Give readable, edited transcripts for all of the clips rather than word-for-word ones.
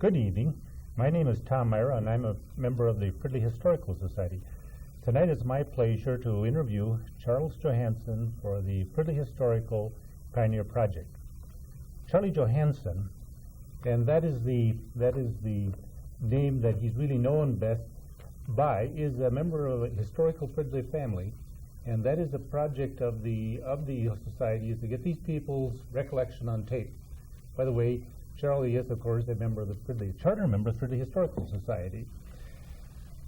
Good evening. My name is Tom Myra, and I'm a member of the Fridley Historical Society. Tonight it's my pleasure to interview Charles Johanson for the Fridley Historical Pioneer Project. Charlie Johanson, and that is the name that he's really known best by, is a member of a historical Fridley family, and that is the project of the society, is to get these people's recollection on tape. By the way, Charlie is, of course, a member of the charter member of the Fridley Historical Society.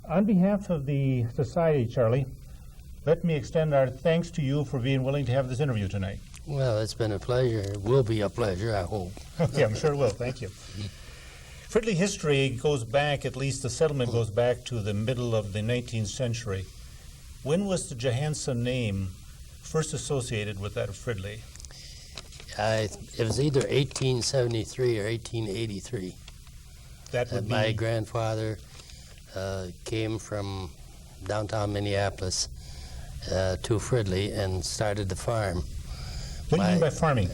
On behalf of the society, Charlie, let me extend our thanks to you for being willing to have this interview tonight. Well, it's been a pleasure. It will be a pleasure, I hope. Okay, I'm sure it will. Thank you. Fridley history goes back, at least the settlement goes back to the middle of the 19th century. When was the Johanson name first associated with that of Fridley? It was either 1873 or 1883. That would be... My grandfather came from downtown Minneapolis to Fridley and started the farm. What do you mean by farming?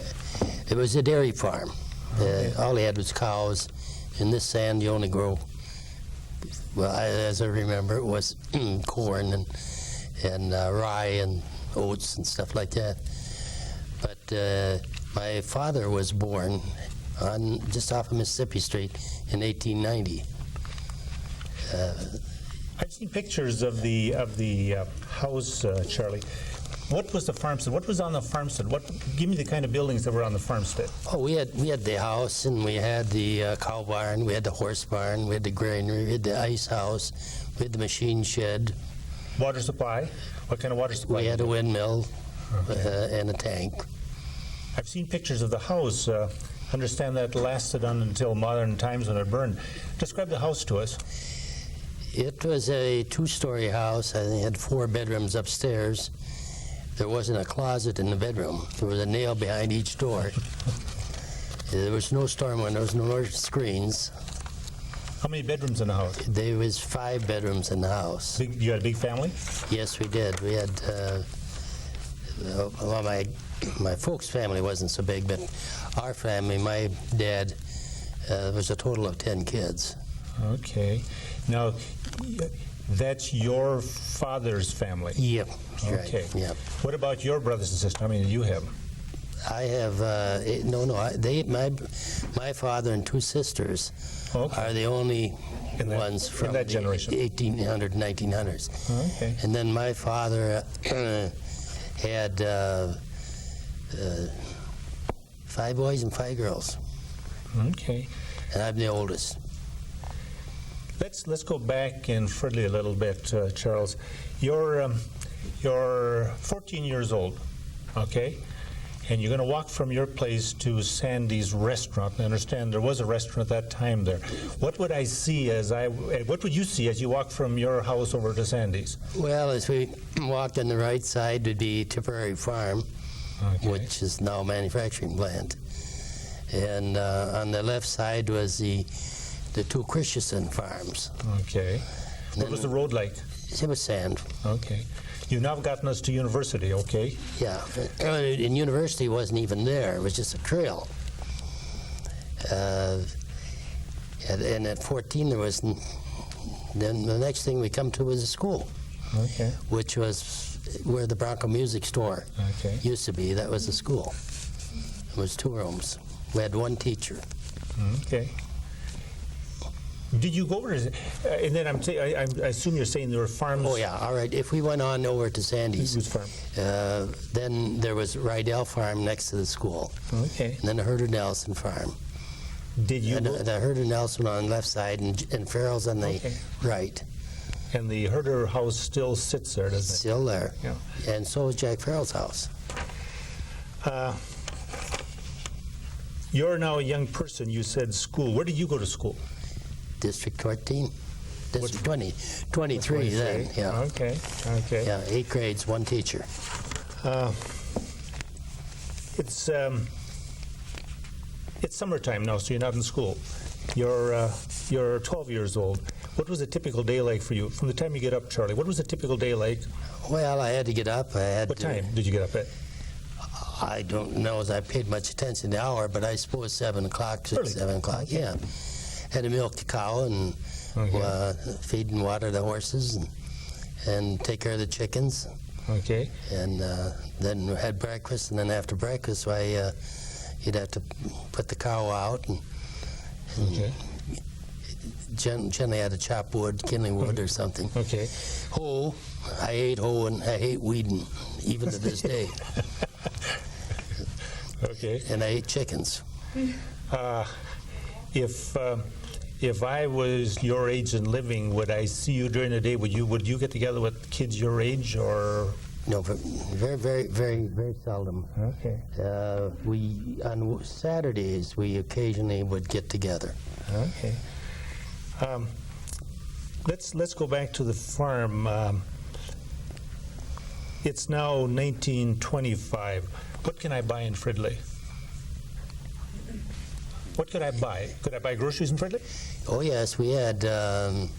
It was a dairy farm. Okay. All he had was cows. In this sand, you only grow, well, as I remember, it was corn and rye and oats and stuff like that. But my father was born on just off of Mississippi Street in 1890. I've seen pictures of the house, Charlie. What was the farmstead? What was on the farmstead? Give me the kind of buildings that were on the farmstead. Oh, we had the house, and we had the cow barn, we had the horse barn, we had the granary, we had the ice house, we had the machine shed. Water supply? What kind of water supply? We had a windmill. Okay. And a tank. I've seen pictures of the house. Understand that lasted on until modern times when it burned. Describe the house to us. It was a two-story house. I think it had 4 bedrooms upstairs. There wasn't a closet in the bedroom. There was a nail behind each door. There was no storm windows, no screens. How many bedrooms in the house? There was 5 bedrooms in the house. You had a big family? Yes, we did. We had, well, my folks' family wasn't so big, but our family, my dad, was a total of 10 kids. Okay. Now, that's your father's family? Yep. Okay. Right. Yep. What about your brothers and sisters? How many do you have? I have, my father and 2 sisters are the only ones from that generation. 1800s, 1900s. Okay. And then my father had 5 boys and 5 girls. Okay. And I'm the oldest. Let's go back in Fridley a little bit, Charles. You're 14 years old, okay? And you're going to walk from your place to Sandy's restaurant. I understand there was a restaurant at that time there. What would I see what would you see as you walk from your house over to Sandy's? Well, as we walked on the right side would be Tipperary Farm, Okay. which is now a manufacturing plant. And on the left side was the 2 Christensen farms. Okay. What was the road like? It was sand. Okay. You've now gotten us to university, okay? Yeah. And university wasn't even there. It was just a trail. And at 14, there was... Then the next thing we come to was a school. Okay. Which was where the Bronco Music Store used to be. That was the school. It was 2 rooms. We had 1 teacher. Okay. Did you go over to, and then I assume you're saying there were farms? Oh, yeah, all right. If we went on over to Sandy's, Whose farm? then there was Rydell Farm next to the school. Okay. And then the Herder Nelson Farm. Did you And the Herder Nelson on the left side and Farrell's on the right. And the Herder house still sits there, doesn't it? Still there. Yeah. And so is Jack Farrell's house. You're now a young person. You said school. Where did you go to school? District 14. District 20. 23 then. Yeah. Okay. Okay. Yeah, 8 grades, 1 teacher. It's summertime now, so you're not in school. You're 12 years old. What was a typical day like for you? From the time you get up, Charlie, what was a typical day like? Well, I had to get up. What time did you get up at? I don't know as I paid much attention to the hour, but I suppose 7 o'clock, 6, 7 o'clock, yeah. had to milk the cow and feed and water the horses and take care of the chickens. Okay. And then we had breakfast, and then after breakfast, you'd have to put the cow out and Okay. generally had to chop wood, kindling wood or something. Okay. Hoe, I hate hoe and I hate weeding, even to this day. Okay. And I hate chickens. If I was your age and living, would I see you during the day? Would you get together with kids your age, or? No, very, very, very, very seldom. Okay. We on Saturdays we occasionally would get together. Okay. Let's go back to the farm. It's now 1925. What can I buy in Fridley? What could I buy? Could I buy groceries in Fridley? Oh yes, we had in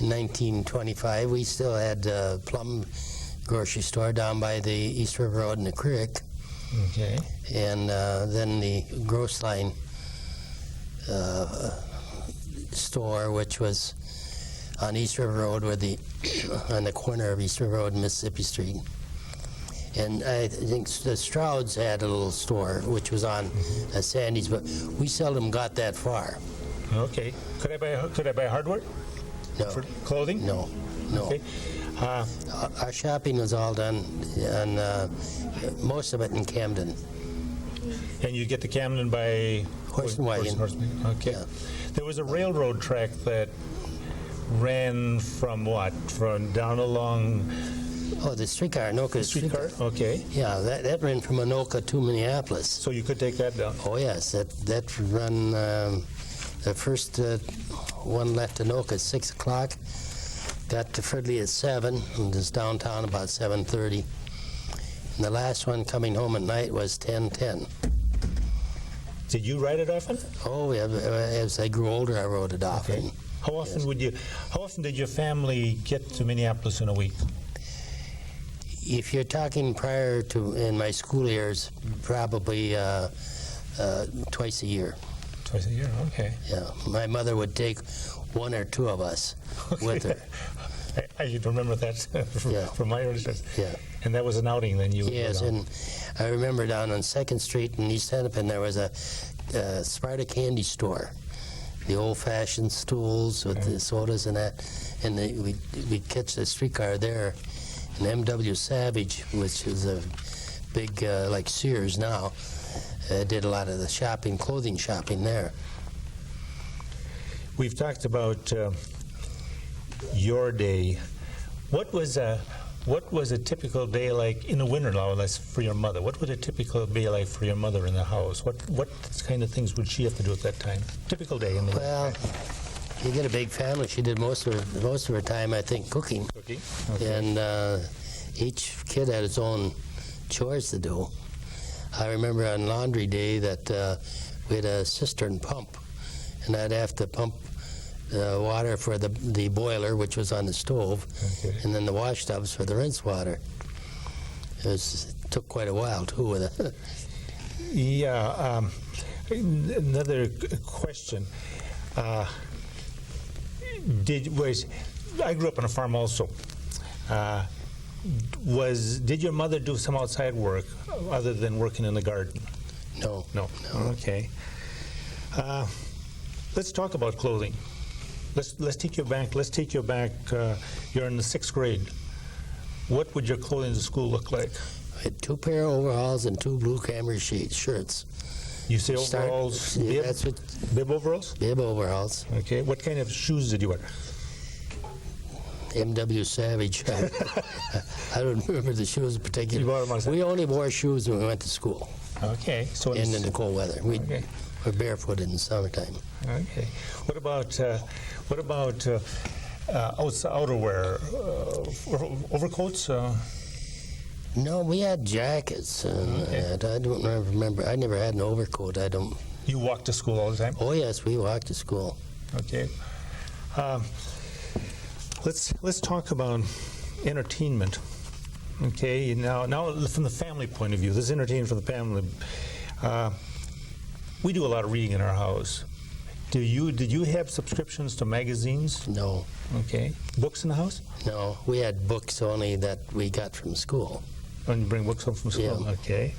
1925. We still had Plum grocery store down by the East River Road in the creek, Okay. and then the Gross Line store, which was on East River Road, where on the corner of East River Road and Mississippi Street. And I think the Strouds had a little store, which was on Sandy's, but we seldom got that far. Okay. Could I buy hardware? No. For clothing? No. Okay. Our shopping was all done, and most of it in Camden. And you get to Camden by Horse and wagon. Okay. Yeah. There was a railroad track that ran from what? From down along Oh, the streetcar, Anoka the streetcar? Okay. Yeah, that ran from Anoka to Minneapolis. So you could take that down. Oh yes, that run. The first one left Anoka at 6 o'clock. Got to Fridley at 7, and was downtown about 7:30. And the last one coming home at night was 10:10. Did you ride it often? Oh, yeah, as I grew older, I rode it often. Okay. How often did your family get to Minneapolis in a week? If you're talking prior to in my school years, probably twice a year. Twice a year, okay. Yeah, my mother would take one or two of us with her. I remember that from my early days. Yeah. And that was an outing then you would Yes, go down. and I remember down on 2nd Street in East Hennepin, there was a Sparta candy store. The old-fashioned stools with the sodas and that. And we'd catch the streetcar there. And M.W. Savage, which is a big, like Sears now, did a lot of the shopping, clothing shopping there. We've talked about your day. What was a typical day like in the winter now, that's for your mother? What would a typical day like for your mother in the house? What kind of things would she have to do at that time? Typical day in the Well, you get a big family. She did most of her time, I think, cooking. cooking. Okay. And each kid had its own chores to do. I remember on laundry day that we had a cistern pump, and I'd have to pump water for the boiler, which was on the stove, Okay. and then the wash tubs for the rinse water. It took quite a while, too, with it. Yeah. Another question. I grew up on a farm also. Did your mother do some outside work other than working in the garden? No. No. Okay. Let's talk about clothing. Let's take you back. You're in the 6th grade. What would your clothing in school look like? I had 2 pair of overalls and 2 blue camera shirts. You say overalls, Yeah, bib? that's what Bib overalls? bib overalls. Okay. What kind of shoes did you wear? M.W. Savage. I don't remember the shoes in particular. You bought them on We only wore shoes when we went to school Okay. So and in the cold weather. We Okay. were barefooted in the summertime. Okay. What about outerwear? Overcoats? No, we had jackets. And I don't remember. I never had an overcoat. I don't. You walked to school all the time? Oh yes, we walked to school. Okay. Let's talk about entertainment. Okay. Now from the family point of view, this is entertainment for the family. We do a lot of reading in our house. Did you have subscriptions to magazines? No, Okay. Books in the house? no. We had books only that we got from school. And you bring books home from school? Yeah. Okay.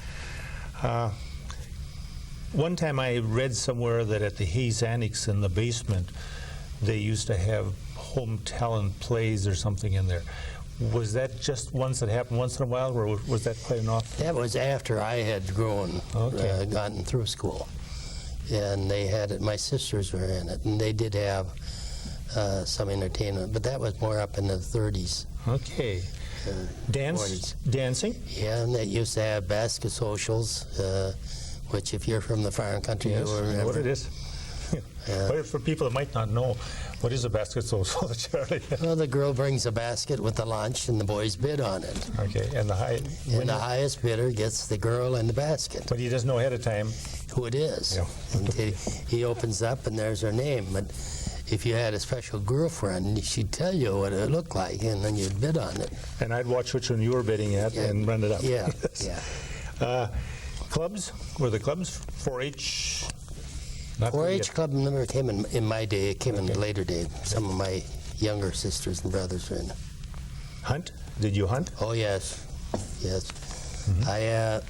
One time I read somewhere that at the Hayes Annex in the basement, they used to have home talent plays or something in there. Was that just ones that happened once in a while, or was that quite an often? That was after I had grown, Okay. gotten through school. And they had it, my sisters were in it, and they did have some entertainment, but that was more up in the 30s. Okay. Dance? 40s. Dancing? Yeah, and they used to have basket socials, which if you're from the farm country, Yes, you will I know remember. what it is. But for people that might not know, what is a basket social, Charlie? Well, the girl brings a basket with the lunch, and the boys bid on it. Okay, and the high. And the highest bidder gets the girl and the basket, But he doesn't know ahead of time. who it is. Yeah. And he opens up, and there's her name. But if you had a special girlfriend, she'd tell you what it looked like, and then you'd bid on it. And I'd watch which one you were bidding at and run it up. Yeah, Yes. yeah. Clubs? Were the clubs 4-H? Not 4-H yet. club never came in my day. It came in the later day. Some of my younger sisters and brothers were in it. Hunt? Did you hunt? Oh, yes. Yes.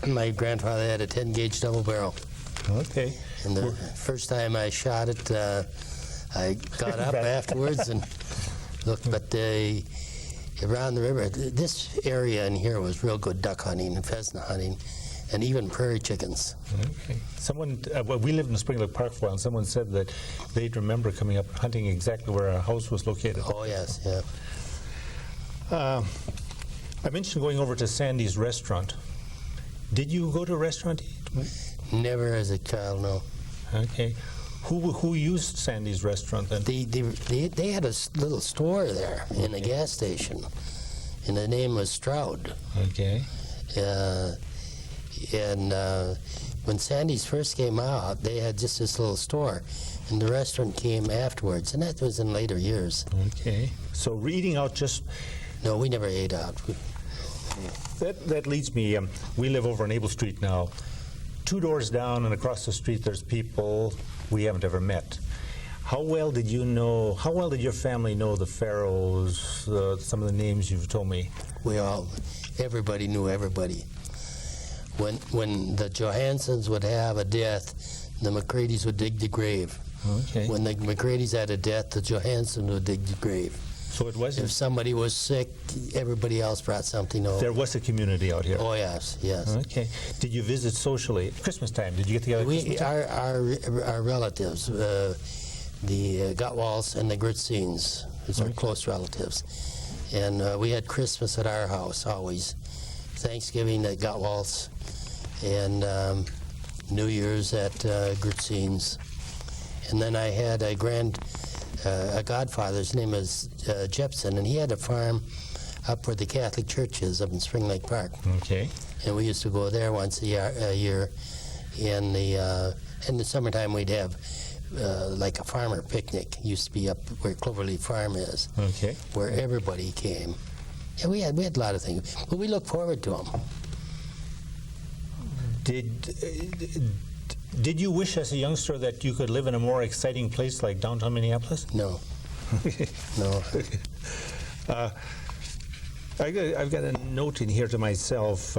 My grandfather had a 10-gauge double barrel. Okay. And the first time I shot it, I got up afterwards and looked, but around the river, this area in here was real good duck hunting and pheasant hunting, and even prairie chickens. Okay. Someone, well, we lived in Spring Lake Park for a while, and someone said that they'd remember coming up hunting exactly where our house was located. Oh, yes, yeah. I mentioned going over to Sandy's restaurant. Did you go to a restaurant to eat? Never as a child, no. Okay. Who used Sandy's restaurant then? They had a little store there in a gas station, and the name was Stroud. Okay. And when Sandy's first came out, they had just this little store, and the restaurant came afterwards, and that was in later years. Okay. So eating out just... No, we never ate out. That leads me, we live over on Able Street now. 2 doors down and across the street there's people we haven't ever met. How well did your family know the Pharaohs, some of the names you've told me? Everybody knew everybody. When the Johansons would have a death, the McCrady's would dig the grave. Okay. When the McCrady's had a death, the Johansons would dig the grave. So it wasn't... If somebody was sick, everybody else brought something over. There was a community out here. Oh, yes, yes. Okay. Did you visit socially? Christmas time, did you get together at Christmas time? Our relatives, the Gottwalds and the Gritzines, is our close relatives. And we had Christmas at our house always. Thanksgiving at Gottwalds, and New Year's at Gritzines. And then I had a godfather, his name was Jepson, and he had a farm up where the Catholic Church is, up in Spring Lake Park. Okay. And we used to go there once a year. In the summertime, we'd have like a farmer picnic. Used to be up where Cloverleaf Farm is, Okay. where everybody came. Yeah, we had a lot of things, but we look forward to them. Did you wish as a youngster that you could live in a more exciting place like downtown Minneapolis? No, no. I've got a note in here to myself.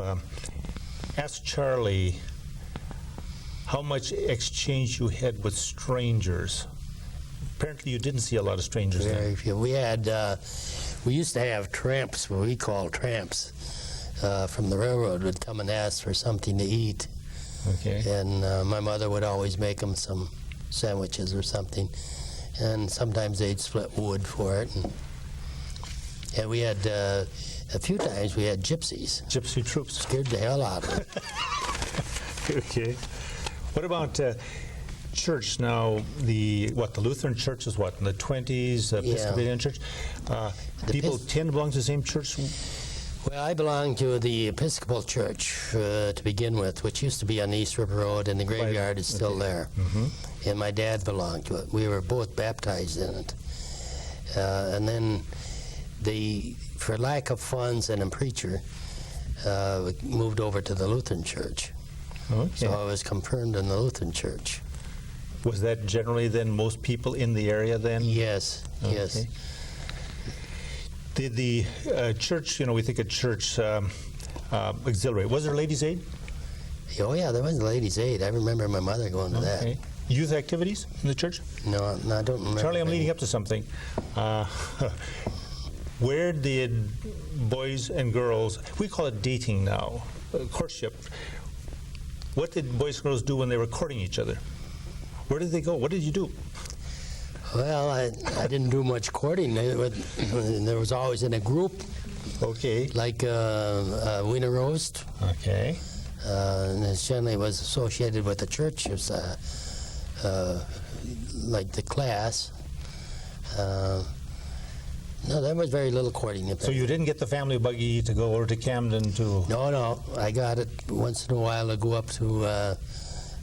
Ask Charlie how much exchange you had with strangers. Apparently you didn't see a lot of strangers then. Very few. We used to have tramps, what we call tramps, from the railroad would come and ask for something to eat. Okay. And my mother would always make them some sandwiches or something. And sometimes they'd split wood for it. And we had, a few times we had gypsies. Gypsy troops. Scared the hell out of them. Okay. What about church now? The Lutheran church is what, in the 20s? Episcopalian church? People tend to belong to the same church? Well, I belong to the Episcopal Church to begin with, which used to be on the East River Road, and the graveyard is still there. Mm-hmm. And my dad belonged to it. We were both baptized in it. And then for lack of funds and a preacher, we moved over to the Lutheran Church. Okay. So I was confirmed in the Lutheran Church. Was that generally then most people in the area then? Yes, yes. Okay. Did the church, we think of church auxiliary, was there Ladies' Aid? Oh, yeah, there was a ladies' aid. I remember my mother going to Okay. Youth activities in the church? that. No, I don't remember. Charlie, I'm any. leading up to something. Where did boys and girls, we call it dating now, courtship. What did boys and girls do when they were courting each other? Where did they go? What did you do? Well, I didn't do much courting. There was always in a group, Okay. like Wiener Roast, Okay. and it generally was associated with the church. It was like the class. No, there was very little courting. So you didn't get the family buggy to go over to Camden to... No, I got it once in a while to go up to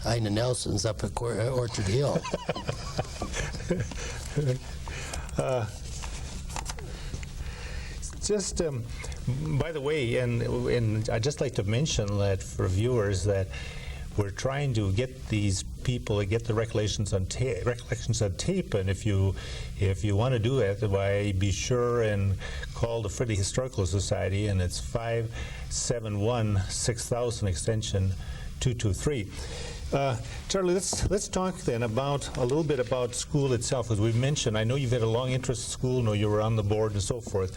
Ina Nelson's up at Orchard Hill. Just, by the way, and I'd just like to mention that for viewers that we're trying to get these people to get the recollections on tape, and if you want to do it, why be sure and call the Fridley Historical Society, and it's 571-6000 extension 223. Charlie, let's talk then about a little bit about school itself. As we mentioned, I know you've had a long interest in school. know you were on the board and so forth.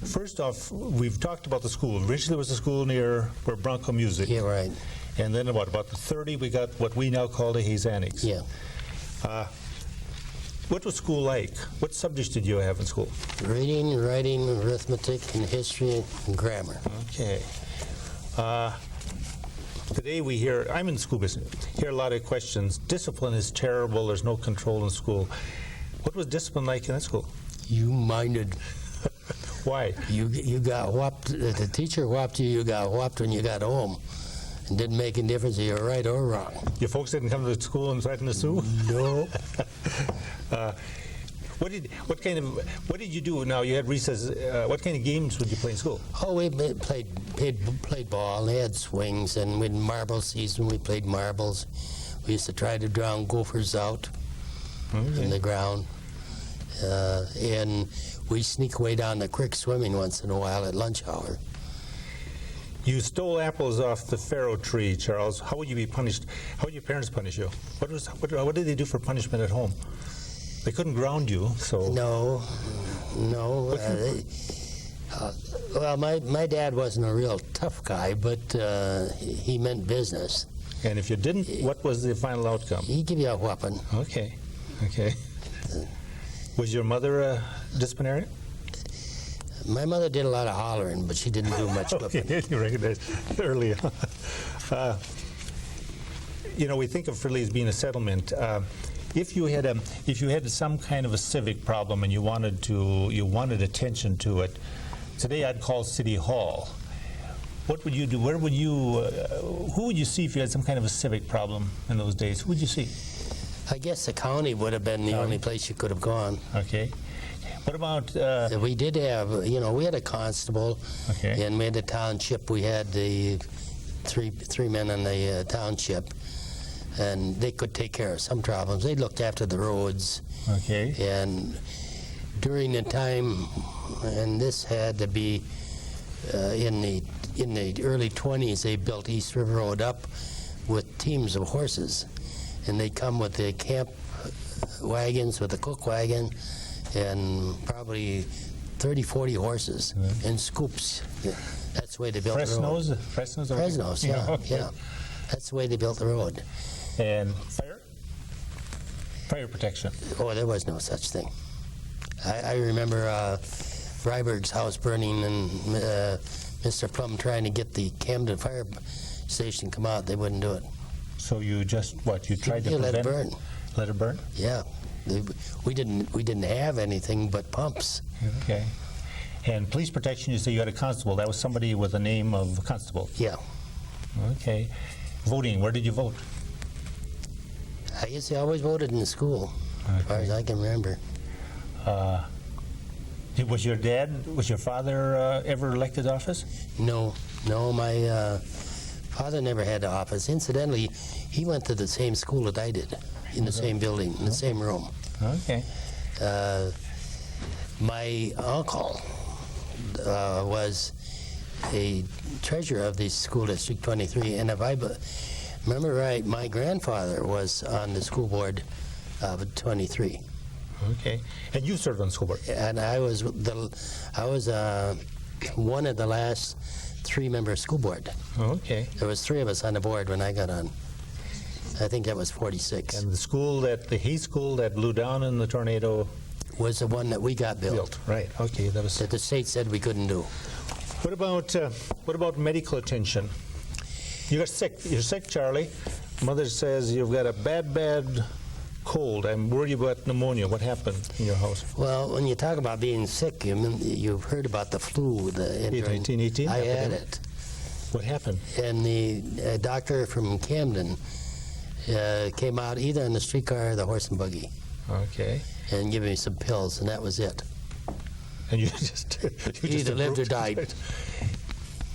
First off, we've talked about the school. Originally, there was a school near where Bronco Music. Yeah, right. And then about the 30, we got what we now call the Hayes Annex. Yeah. What was school like? What subjects did you have in school? Reading, writing, arithmetic, and history, and grammar. Okay. Today we hear, I'm in the school business, hear a lot of questions. Discipline is terrible. There's no control in school. What was discipline like in that school? You minded. Why? You got whopped. The teacher whopped you. You got whopped when you got home. It didn't make any difference if you were right or wrong. Your folks didn't come to school and threaten to sue? No. What did you do? Now you had recess. What kind of games would you play in school? Oh, we played ball. They had swings, and with marble season, we played marbles. We used to try to drown gophers out in the ground, and we sneak away down the creek swimming once in a while at lunch hour. You stole apples off the farrow tree, Charles. How would you be punished? How would your parents punish you? What did they do for punishment at home? They couldn't ground you, so... No. Well, my dad wasn't a real tough guy, but he meant business. And if you didn't, what was the final outcome? He'd give you a whopping. Okay. Was your mother a disciplinarian? My mother did a lot of hollering, but she didn't do much whipping. Okay, you recognized early on. We think of Fridley as being a settlement. If you had some kind of a civic problem and you wanted attention to it, today I'd call City Hall. What would you do? Who would you see if you had some kind of a civic problem in those days? Who would you see? I guess the county would have been the only place you could have gone. Okay. What about... We did have, we had a constable, Okay. and we had a township. We had the three men in the township, and they could take care of some problems. They looked after the roads. Okay. And during the time, and this had to be in the early 20s, they built East River Road up with teams of horses, and they come with the camp wagons, with the cook wagon, and probably 30, 40 horses and scoops. That's the way they built the road. Fresnos, yeah, Okay. yeah. That's the way they built the road. And fire? Fire protection. Oh, there was no such thing. I remember Freiberg's house burning and Mr. Plum trying to get the Camden fire station come out. They wouldn't do it. So you just, you tried to let prevent it burn. Let it burn? Yeah. We didn't have anything but pumps. Okay. And police protection, you say you had a constable. That was somebody with the name of a constable. Yeah. Okay. Voting, where did you vote? I guess I always voted in the school, as far as I can remember. Was your father ever elected office? No, my Father never had an office. Incidentally, he went to the same school that I did, in the same building, in the same room. Okay. My uncle was a treasurer of the school district 23, and if I remember right, my grandfather was on the school board of 23. Okay. And you served on the school board? And I was one of the last 3-member school board. Okay. There was 3 of us on the board when I got on. I think that was 46. And the Hay School that blew down in the tornado Was the one that we got built. Right. Okay. That was. That the state said we couldn't do. What about medical attention? You got sick. You're sick, Charlie. Mother says you've got a bad cold. I'm worried about pneumonia. What happened in your house? Well, when you talk about being sick, you've heard about the flu. In 1918? I had it. What happened? And the doctor from Camden came out either in the streetcar or the horse and buggy Okay. and gave me some pills, and that was it. And you just Either lived or approved died. it.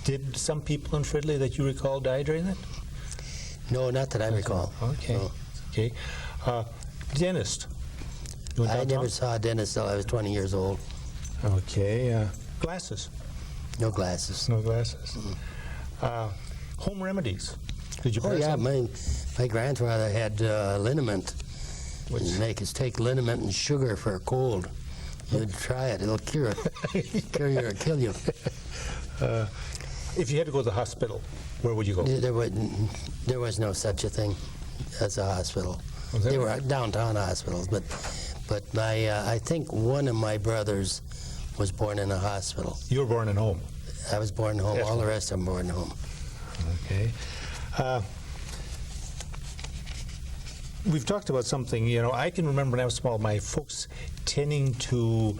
Did some people in Fridley that you recall die during that? No, not that I recall. Okay. No. Okay. Dentist. You went I downtown? never saw a dentist till I was 20 years old. Okay. Glasses. No glasses. No glasses. Home remedies. Did you Oh pass yeah, them? my grandfather had liniment. He'd make us take liniment and sugar for a cold. You'd try it; it'll cure it. Cure you or kill you. If you had to go to the hospital, where would you go? There was no such a thing as a hospital. Was there? They were downtown hospitals, but I think one of my brothers was born in a hospital. You were born at home. I was born home. Yes. All the rest of them born home. Okay. We've talked about something, I can remember when I was small, my folks tending to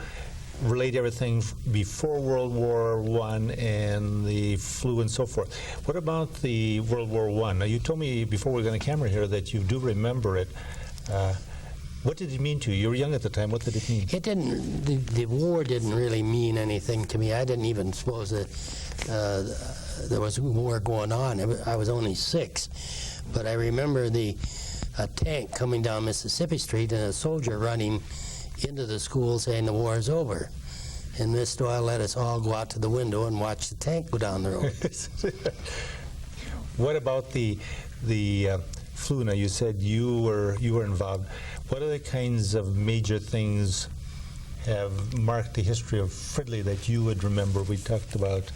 relate everything before World War I and the flu and so forth. What about the World War I? Now, you told me before we got on camera here that you do remember it. What did it mean to you? You were young at the time. What did it mean? It didn't. The war didn't really mean anything to me. I didn't even suppose that there was a war going on. I was only 6, but I remember a tank coming down Mississippi Street and a soldier running into the school saying the war is over. And Miss Doyle let us all go out to the window and watch the tank go down the road. What about the flu? Now, you said you were involved. What other kinds of major things have marked the history of Fridley that you would remember? We talked about.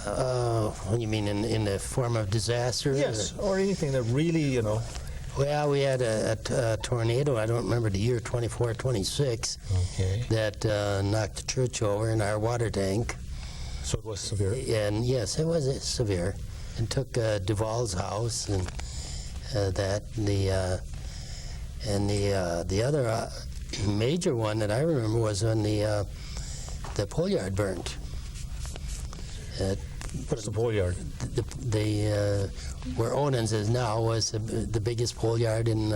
What do you mean, in the form of disaster? Yes, or anything that really, Well, we had a tornado, I don't remember the year, 24, 26, Okay. that knocked the church over in our water tank. So it was severe. And yes, it was severe. And took Duval's house and that. The other major one that I remember was when the pole yard burnt. What is the pole yard? Where Onan's is now was the biggest pole yard in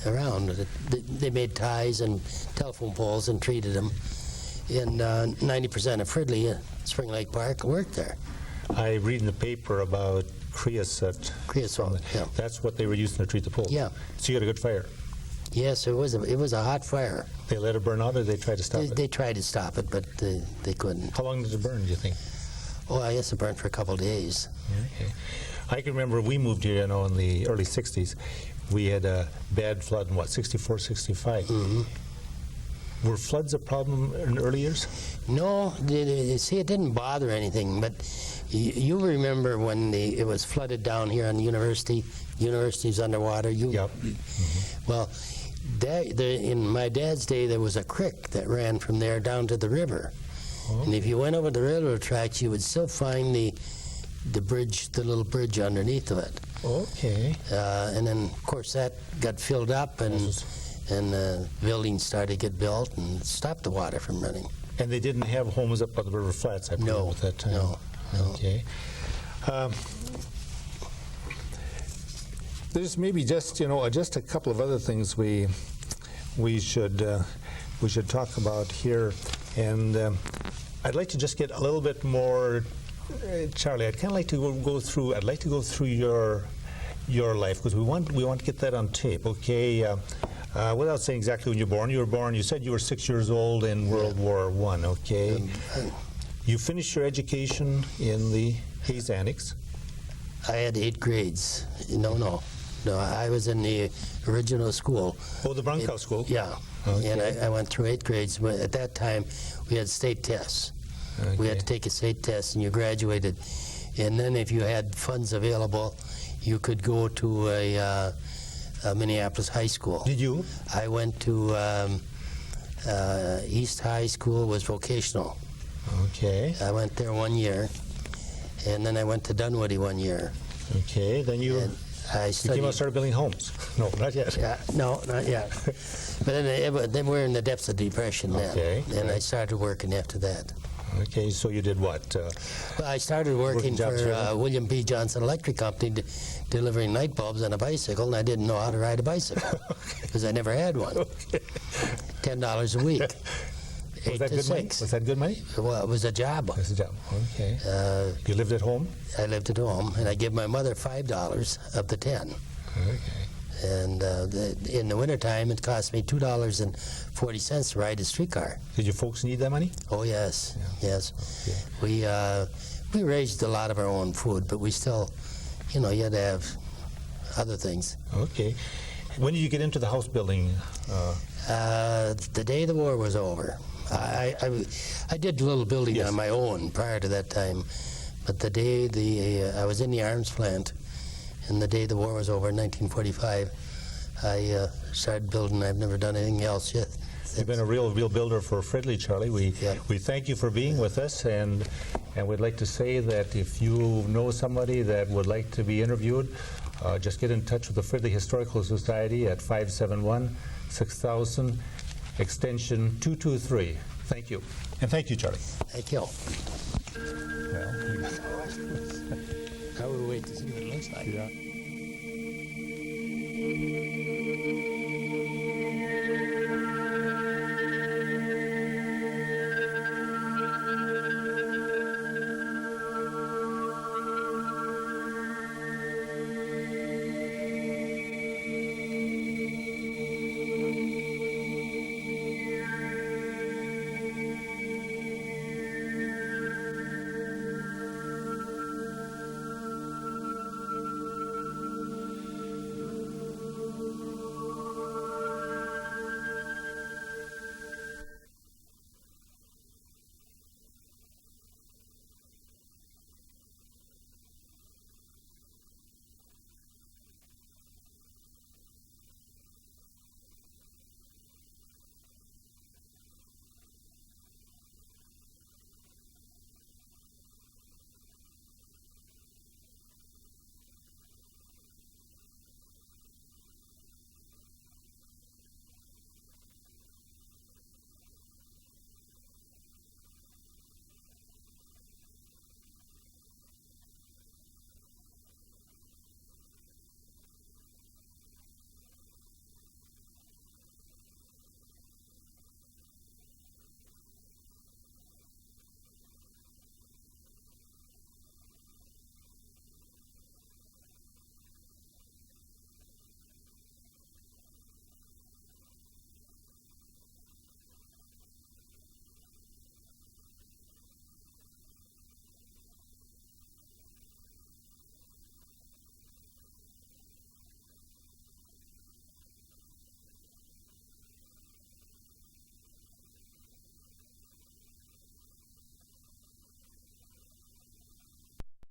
around. They made ties and telephone poles and treated them. And 90% of Fridley, Spring Lake Park, worked there. I read in the paper about creosote. Creosote, yeah. That's what they were using to treat the poles. Yeah. So you got a good fire. Yes, it was a hot fire. They let it burn out, or they tried to stop it? They tried to stop it, but they couldn't. How long did it burn, do you think? Oh, I guess it burned for a couple of days. Okay. I can remember we moved here, in the early 60s. We had a bad flood in, 64, 65. Mm-hmm. Were floods a problem in early years? No, see, it didn't bother anything, but you remember when it was flooded down here on the university. University's underwater. Yep. Well, in my dad's day, there was a creek that ran from there down to the river. Oh. And if you went over the railroad tracks, you would still find the bridge, the little bridge underneath of it. Okay. And then, of course, that got filled up, and buildings started to get built and stopped the water from running. And they didn't have homes up by the river flats, I believe, No, at that time. no. Okay. There's maybe just a couple of other things we should talk about here, and I'd like to just get a little bit more Charlie, I'd kind of like to go through. I'd like to go through your life because we want to get that on tape. Okay. Without saying exactly when you were born. You said you were 6 years old in World War I. Okay. You finished your education in the Hayes Annex. I had 8 grades. No, I was in the original school. Oh, the Broncow School. Yeah. Okay. And I went through 8 grades. But at that time, we had state tests. Okay. We had to take a state test, and you graduated. And then if you had funds available, you could go to a Minneapolis high school. Did you? I went to East High School, was vocational. Okay. I went there 1 year, and then I went to Dunwoody 1 year. Okay. Then you came out and started building homes. No, not yet. No, not yet. But then we were in the depths of depression then. Okay. And I started working after that. Okay, so you did what? Well, I started working for William P. Johnson Electric Company, delivering light bulbs on a bicycle, and I didn't know how to ride a bicycle because I never had one. Okay. $10 a week. Was that good money? Was that good money? Well, it was a job. It was a job. Okay. You lived at home? I lived at home, and I give my mother $5 of the 10. Okay. And in the wintertime, it cost me $2.40 to ride a streetcar. Did your folks need that money? Oh, yes, Yeah. yes. Okay. We raised a lot of our own food, but we still, you had to have other things. Okay. When did you get into the house building? The day the war was over. I did a little building Yes. on my own prior to that time, but the day I was in the arms plant, and the day the war was over in 1945, I started building. I've never done anything else yet. You've been a real builder for Fridley, Charlie. We Yeah. thank you for being with us, and we'd like to say that if you know somebody that would like to be interviewed, just get in touch with the Fridley Historical Society at 571-6000, extension 223. Thank you. And thank you, Charlie. Thank you. Well, I would wait to see what it looks like. yeah.